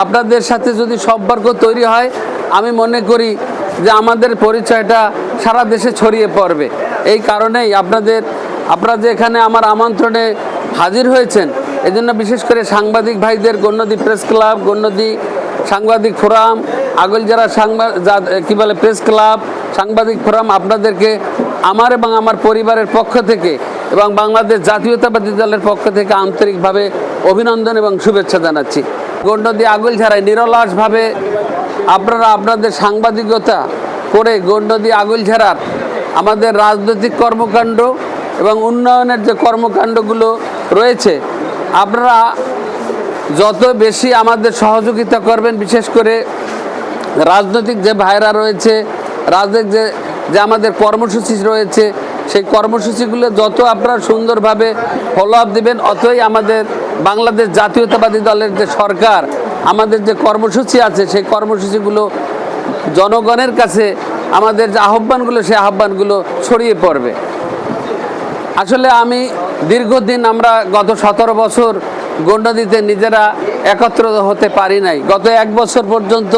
আপনাদের সাথে যদি সম্পর্ক তৈরি হয় আমি মনে করি যে আমাদের পরিচয়টা সারা দেশে ছড়িয়ে পড়বে। এই কারণেই আপনারা যে এখানে আমার আমন্ত্রণে হাজির হয়েছেন এজন্য বিশেষ করে সাংবাদিক ভাইদের, গণ্যদী প্রেস ক্লাব, গণ্যদী সাংবাদিক ফোরাম, আগলঝাড়া প্রেস ক্লাব, সাংবাদিক ফোরাম, আপনাদেরকে আমার এবং আমার পরিবারের পক্ষ থেকে এবং বাংলাদেশ জাতীয়তাবাদী দলের পক্ষ থেকে আন্তরিকভাবে অভিনন্দন এবং শুভেচ্ছা জানাচ্ছি। গণ্যদী আগলঝাড়ায় নিরলসভাবে আপনারা আপনাদের সাংবাদিকতা করে গণ্যদী আগলঝাড়ার আমাদের রাজনৈতিক কর্মকাণ্ড এবং উন্নয়নের যে কর্মকাণ্ডগুলো রয়েছে আপনারা যত বেশি আমাদের সহযোগিতা করবেন, বিশেষ করে রাজনৈতিক যে ভাইরা রয়েছে, রাজনৈতিক যে আমাদের কর্মসূচি রয়েছে সেই কর্মসূচিগুলো যত আপনারা সুন্দরভাবে ফলো আপ দেবেন, অতই আমাদের বাংলাদেশ জাতীয়তাবাদী দলের যে সরকার আমাদের যে কর্মসূচি আছে সেই কর্মসূচিগুলো জনগণের কাছে আমাদের যে আহ্বানগুলো সেই আহ্বানগুলো ছড়িয়ে পড়বে। আসলে আমি দীর্ঘদিন আমরা গত 17 বছর গণ্যদীতে নিজেরা একত্র হতে পারি নাই। গত 1 বছর পর্যন্ত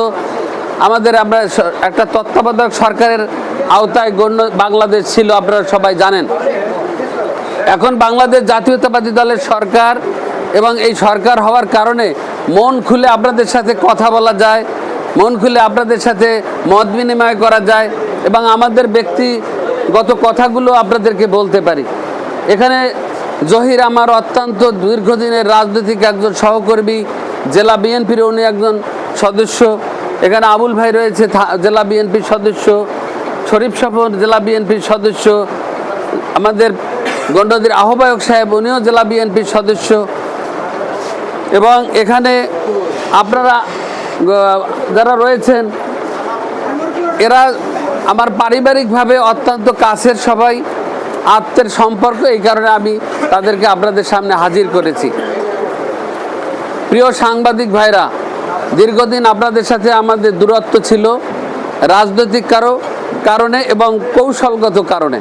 আমরা একটা তত্ত্বাবধায়ক সরকারের আওতায় বাংলাদেশ ছিল, আপনারা সবাই জানেন। এখন বাংলাদেশ জাতীয়তাবাদী দলের সরকার এবং এই সরকার হওয়ার কারণে মন খুলে আপনাদের সাথে কথা বলা যায়, মন খুলে আপনাদের সাথে মত বিনিময় করা যায় এবং আমাদের ব্যক্তিগত কথাগুলো আপনাদেরকে বলতে পারি। এখানে জহির আমার অত্যন্ত দীর্ঘদিনের রাজনৈতিক একজন সহকর্মী, জেলা বিএনপির উনি একজন সদস্য। এখানে আবুল ভাই রয়েছে জেলা বিএনপির সদস্য, শরীফ স্বপন জেলা বিএনপির সদস্য, আমাদের গণ্যদীর আহ্বায়ক সাহেব উনিও জেলা বিএনপির সদস্য। এবং এখানে আপনারা যারা রয়েছেন এরা আমার পারিবারিকভাবে অত্যন্ত কাছের সবাই, আত্মের সম্পর্ক, এই কারণে আমি তাদেরকে আপনাদের সামনে হাজির করেছি। প্রিয় সাংবাদিক ভাইরা, দীর্ঘদিন আপনাদের সাথে আমাদের দূরত্ব ছিল রাজনৈতিক কারণে এবং কৌশলগত কারণে।